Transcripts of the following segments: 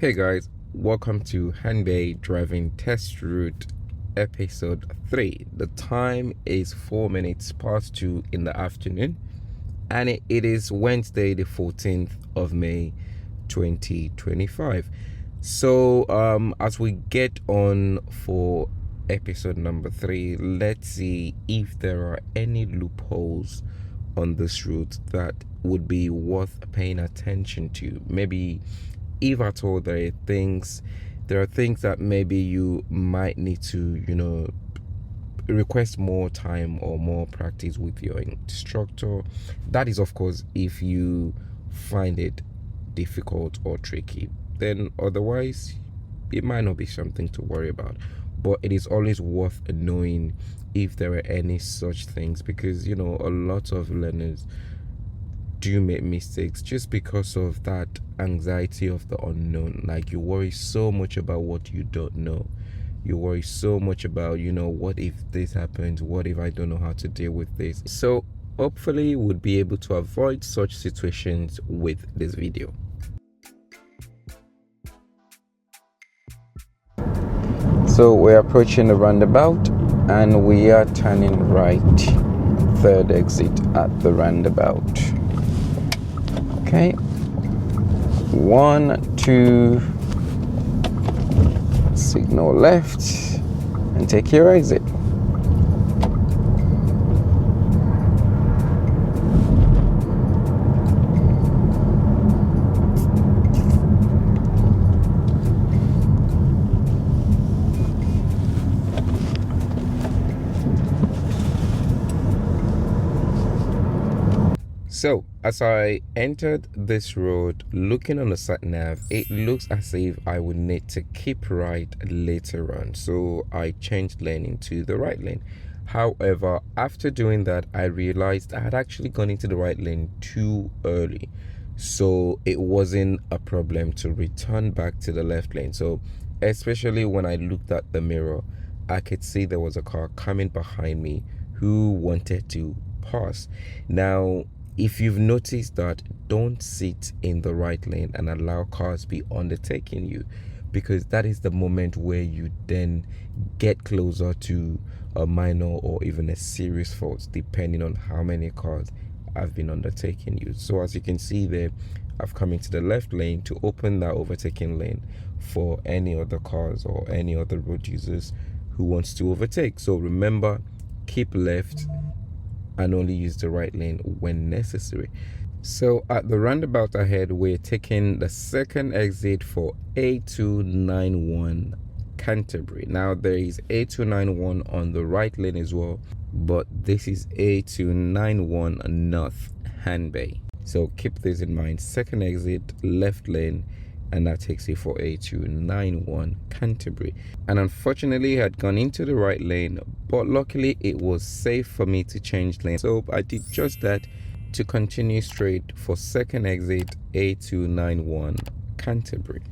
Hey guys, welcome to Herne Driving Test Route episode 3. The time is 4 minutes past 2 in the afternoon and it is Wednesday the 14th of May 2025. So as we get on for episode number 3, let's see if there are any loopholes on this route that would be worth paying attention to. Maybe if at all there are things that maybe you might need to request more time or more practice with your instructor. That is, of course, if you find it difficult or tricky. Then otherwise it might not be something to worry about, but it is always worth knowing if there are any such things, because a lot of learners do make mistakes just because of that anxiety of the unknown. Like, you worry so much about what you don't know. You worry so much about, what if this happens? What if I don't know how to deal with this? So hopefully we'll be able to avoid such situations with this video. So we're approaching the roundabout and we are turning right. Third exit at the roundabout. Okay, 1, 2, signal left and take your exit. So as I entered this road, looking on the sat nav, it looks as if I would need to keep right later on. So I changed lane into the right lane. However, after doing that, I realized I had actually gone into the right lane too early. So it wasn't a problem to return back to the left lane. So especially when I looked at the mirror, I could see there was a car coming behind me who wanted to pass. Now, if you've noticed that, don't sit in the right lane and allow cars be undertaking you, because that is the moment where you then get closer to a minor or even a serious fault, depending on how many cars have been undertaking you. So as you can see there, I've come into the left lane to open that overtaking lane for any other cars or any other road users who wants to overtake. So remember, keep left and only use the right lane when necessary. So at the roundabout ahead, we're taking the second exit for A291 Canterbury. Now there is A291 on the right lane as well, but this is A291 North Herne. So keep this in mind. Second exit, left lane, and that takes you for A291 Canterbury. And unfortunately I had gone into the right lane, but luckily it was safe for me to change lane, so I did just that to continue straight for second exit A291 Canterbury.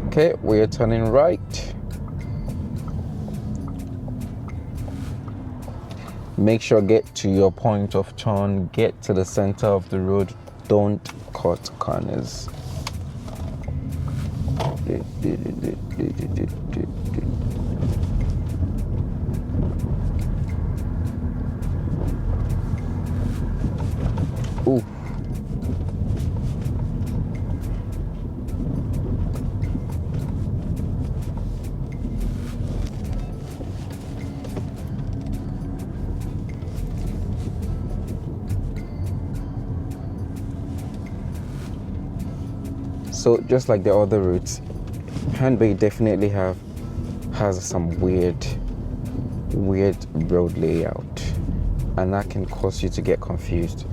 Okay, we are turning right. Make sure get to your point of turn, get to the center of the road, don't cut corners. Ooh. So just like the other routes, Herne definitely has some weird road layout, and that can cause you to get confused.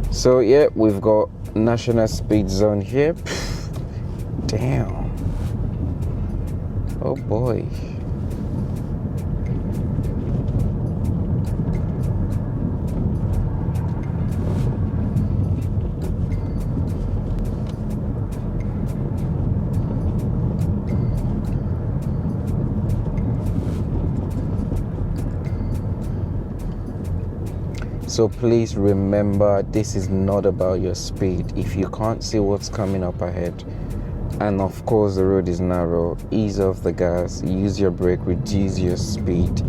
So yeah, we've got national speed zone here. Damn. Oh boy. So please remember, this is not about your speed. If you can't see what's coming up ahead, and of course the road is narrow, ease off the gas, use your brake, reduce your speed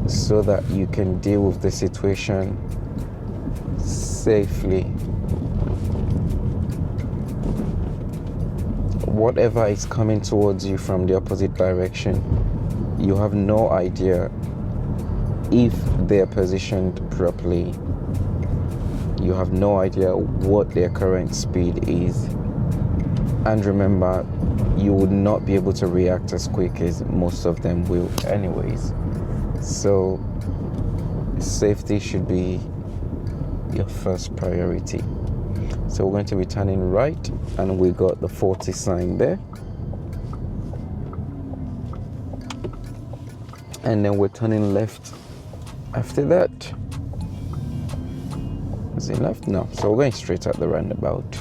so that you can deal with the situation safely. Whatever is coming towards you from the opposite direction, you have no idea if they're positioned properly. You have no idea what their current speed is. And remember, you would not be able to react as quick as most of them will anyways. So safety should be your first priority. So we're going to be turning right, and we got the 40 sign there. And then we're turning left after that. Is it left? No. So we're going straight at the roundabout.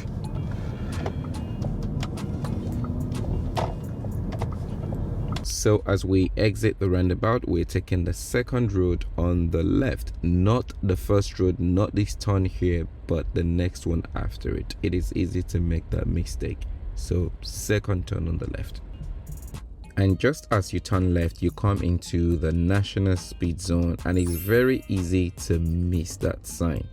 So as we exit the roundabout, we're taking the second road on the left, not the first road, not this turn here, but the next one after it. It is easy to make that mistake. So second turn on the left. And just as you turn left, you come into the national speed zone, and it's very easy to miss that sign.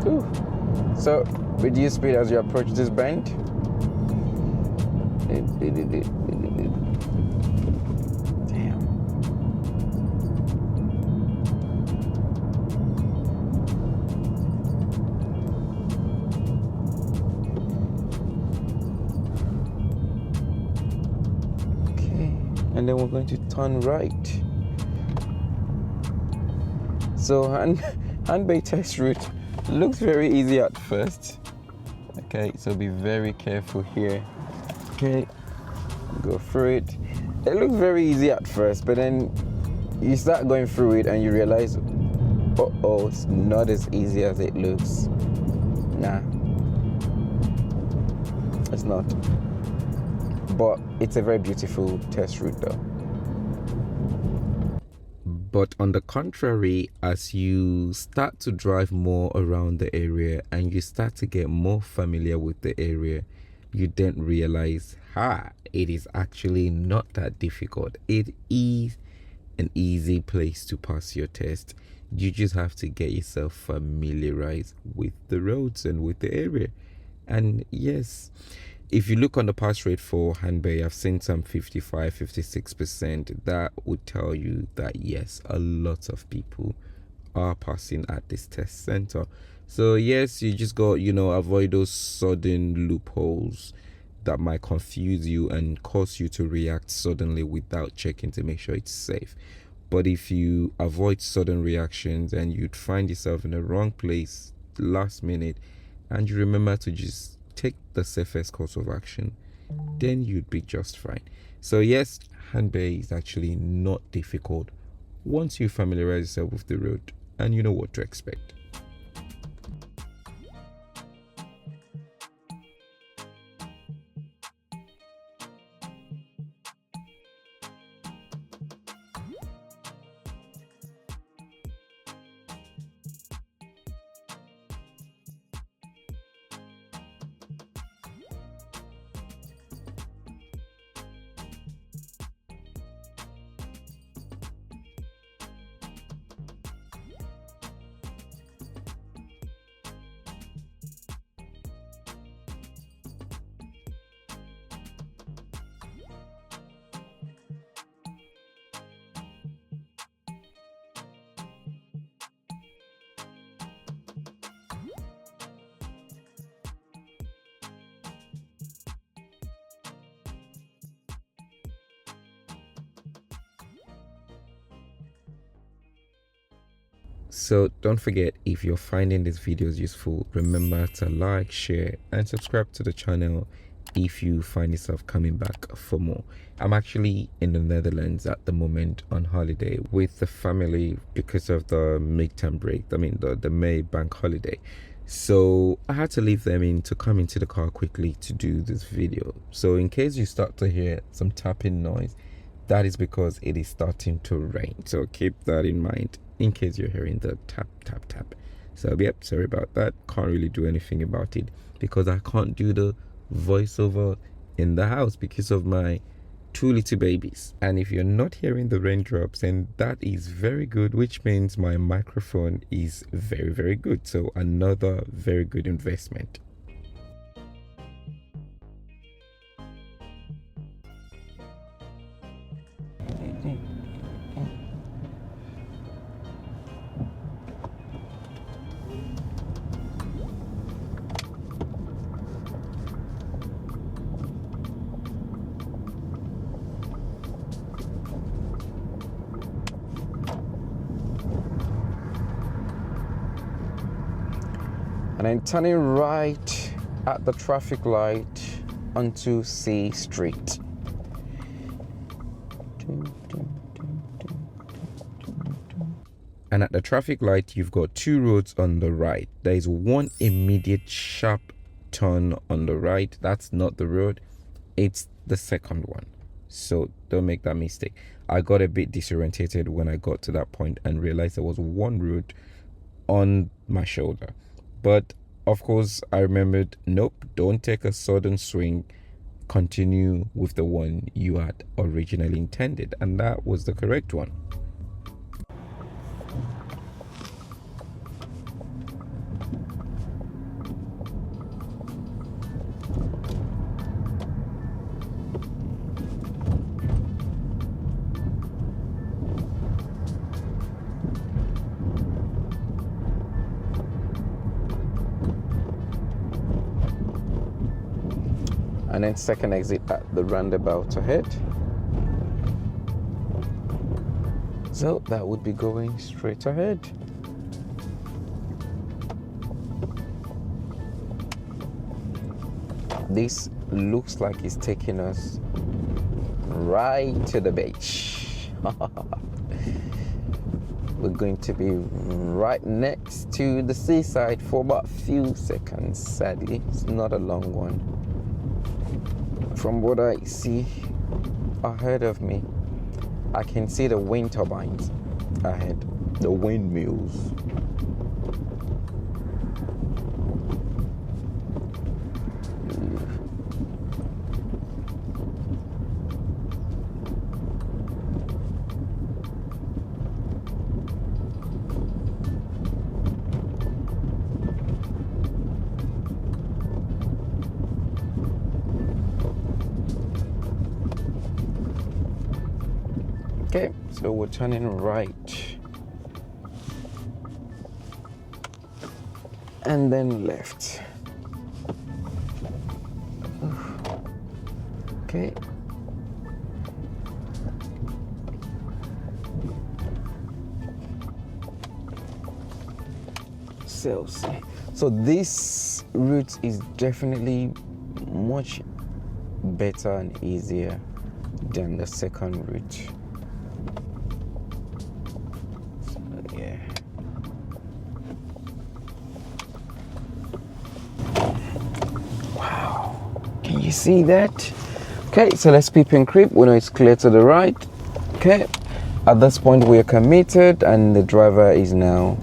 Ooh. So reduce speed as you approach this bend. Damn. Okay, and then we're going to turn right. So Herne test route looks very easy at first. Okay, so be very careful here. Okay, go through it. It looks very easy at first, but then you start going through it and you realize, oh, it's not as easy as it looks. Nah, it's not. But it's a very beautiful test route though. But on the contrary, as you start to drive more around the area and you start to get more familiar with the area, you then realize, it is actually not that difficult. It is an easy place to pass your test. You just have to get yourself familiarized with the roads and with the area. And yes, if you look on the pass rate for Herne, I've seen some 55, 56%. That would tell you that yes, a lot of people are passing at this test center. So yes, you just got, avoid those sudden loopholes that might confuse you and cause you to react suddenly without checking to make sure it's safe. But if you avoid sudden reactions and you'd find yourself in the wrong place, last minute and you remember to just take the safest course of action, then you'd be just fine. So yes, Hanbei is actually not difficult once you familiarize yourself with the road and you know what to expect. So don't forget, if you're finding these videos useful, remember to like, share and subscribe to the channel if you find yourself coming back for more. I'm actually in the Netherlands at the moment on holiday with the family because of the midterm break, the May bank holiday. So I had to leave them in to come into the car quickly to do this video. So in case you start to hear some tapping noise, that is because it is starting to rain. So keep that in mind in case you're hearing the tap, tap, tap. So yep, sorry about that. Can't really do anything about it because I can't do the voiceover in the house because of my 2 little babies. And if you're not hearing the raindrops, then that is very good, which means my microphone is very, very good. So another very good investment. And then turning right at the traffic light onto C Street. And at the traffic light, you've got 2 roads on the right. There is one immediate sharp turn on the right. That's not the road, it's the second one. So don't make that mistake. I got a bit disorientated when I got to that point and realized there was one road on my shoulder. But of course, I remembered, nope, don't take a sudden swing. Continue with the one you had originally intended. And that was the correct one. And then second exit at the roundabout ahead. So that would be going straight ahead. This looks like it's taking us right to the beach. We're going to be right next to the seaside for about a few seconds. Sadly, it's not a long one. From what I see ahead of me, I can see the wind turbines ahead, the windmills. Okay, so we're turning right and then left. Okay. ourselves. So this route is definitely much better and easier than the second route. So, yeah. Wow. Can you see that? Okay, so let's peep and creep. We know it's clear to the right. Okay. At this point, we are committed, and the driver is now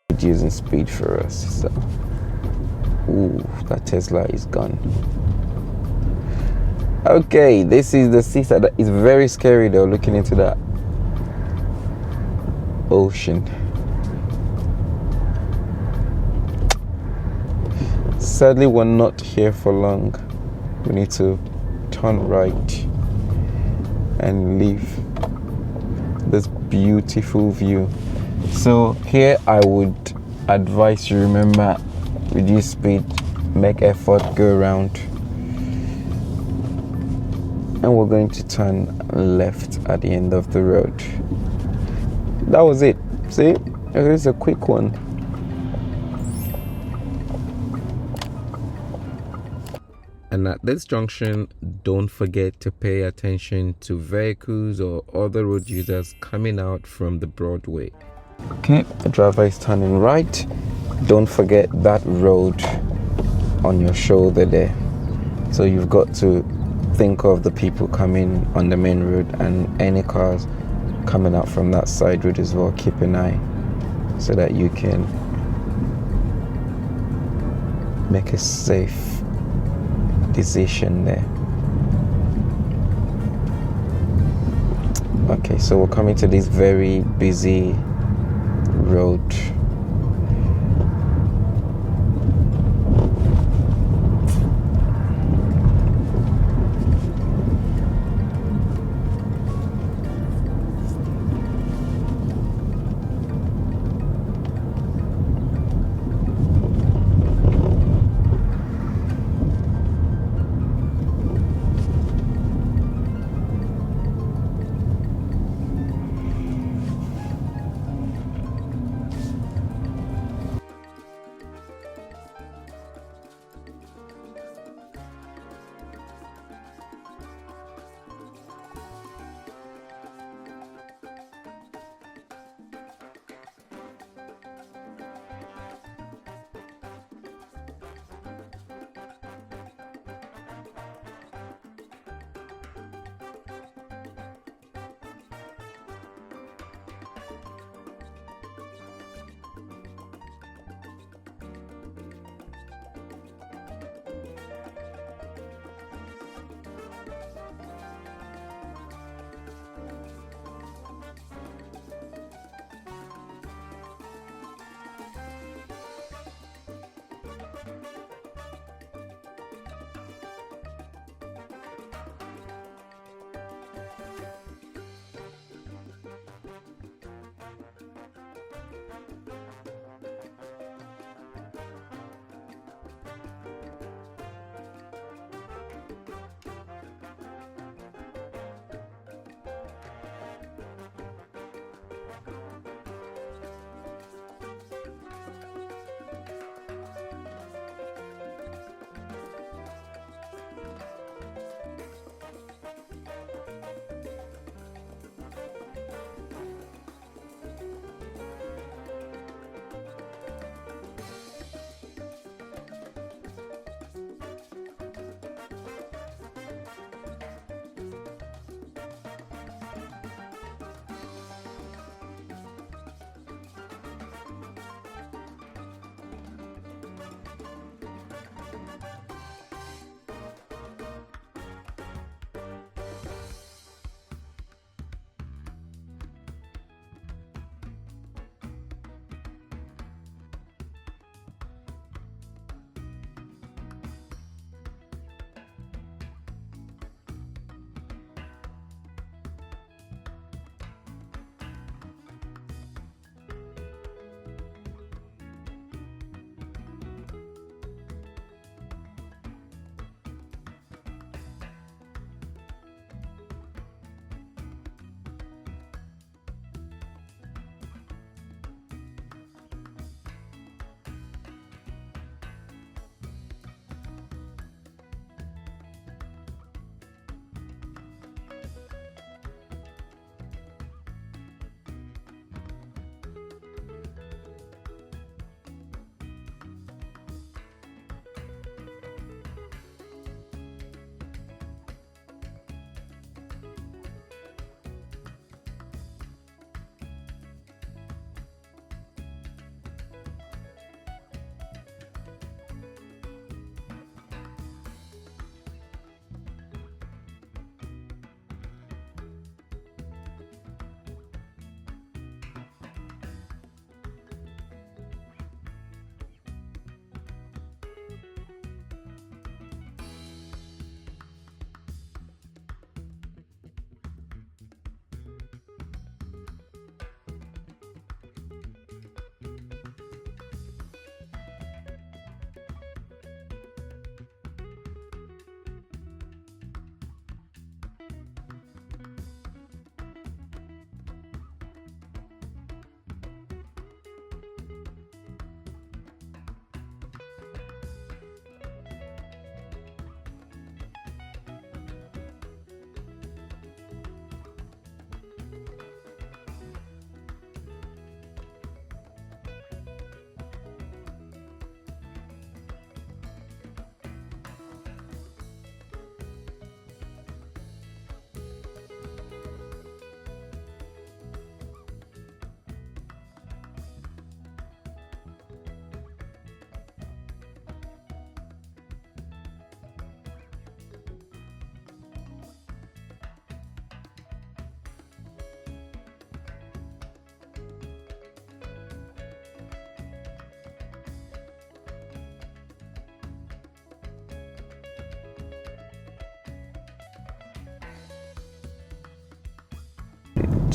reducing speed for us. So, ooh, that Tesla is gone. Okay, this is the seaside. It's very scary though, looking into that ocean. Sadly, we're not here for long. We need to turn right and leave this beautiful view. So here I would advise you, remember, reduce speed, make effort, go around, and we're going to turn left at the end of the road. That was it. See, it is a quick one. And at this junction, don't forget to pay attention to vehicles or other road users coming out from the Broadway. Okay, the driver is turning right. Don't forget that road on your shoulder there. So you've got to think of the people coming on the main road and any cars coming out from that side road as well. Keep an eye so that you can make a safe decision there. Okay, so we're coming to this very busy road.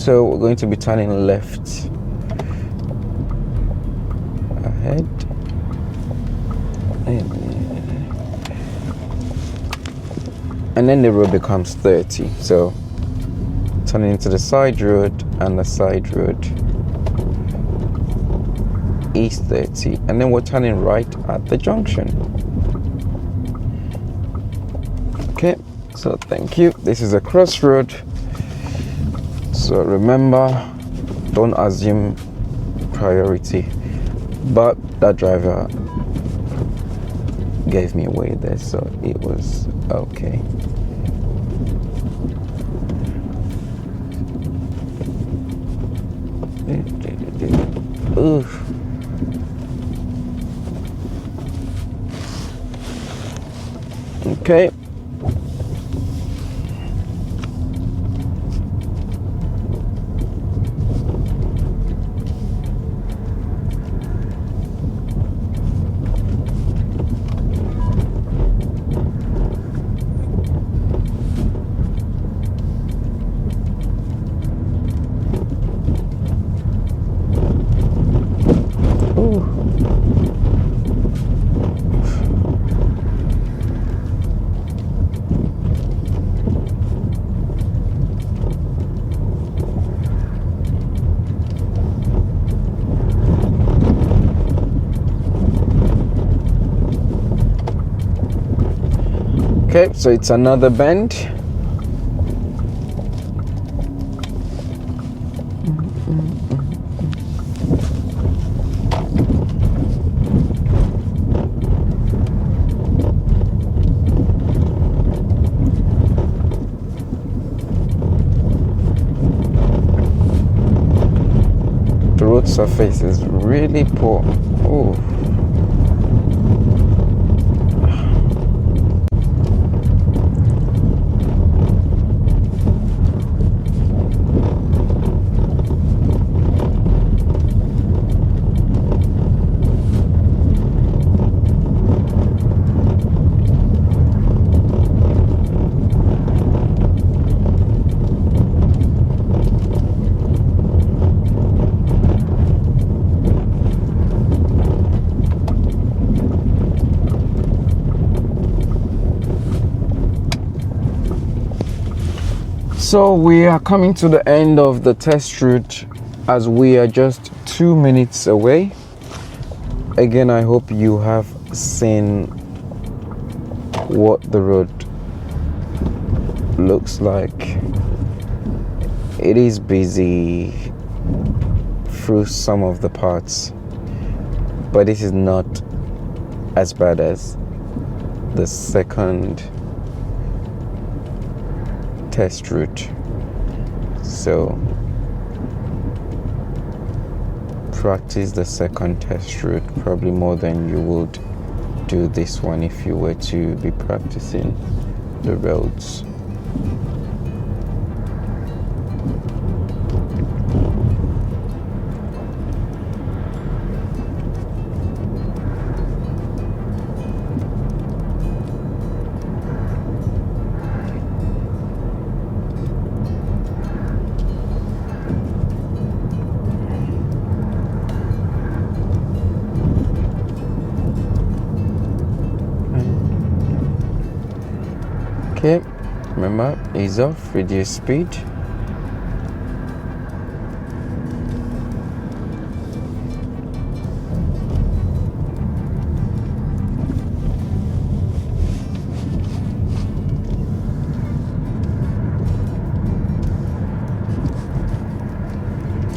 so we're going to be turning left ahead, and then the road becomes 30, so turning into the side road, and the side road is 30, and then we're turning right at the junction. Okay, so thank you. This is a crossroad, so remember, don't assume priority, but that driver gave me away there, so it was okay. Oof. Okay. Okay, so it's another bend. The road surface is really poor. Oh. So we are coming to the end of the test route, as we are just 2 minutes away. Again, I hope you have seen what the road looks like. It is busy through some of the parts, but this is not as bad as the second test route. So practice the second test route probably more than you would do this one if you were to be practicing the roads. Okay, remember, ease off, reduce speed.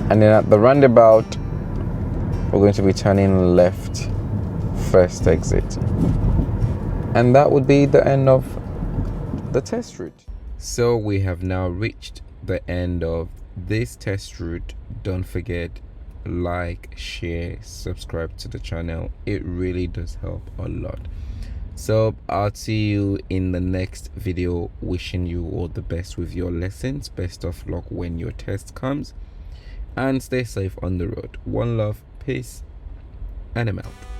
And then at the roundabout, we're going to be turning left, first exit. And that would be the end of the test route. So we have now reached the end of this test route. Don't forget, like, share, subscribe to the channel. It really does help a lot. So I'll see you in the next video. Wishing you all the best with your lessons. Best of luck when your test comes, and stay safe on the road. One love, peace, and I'm out.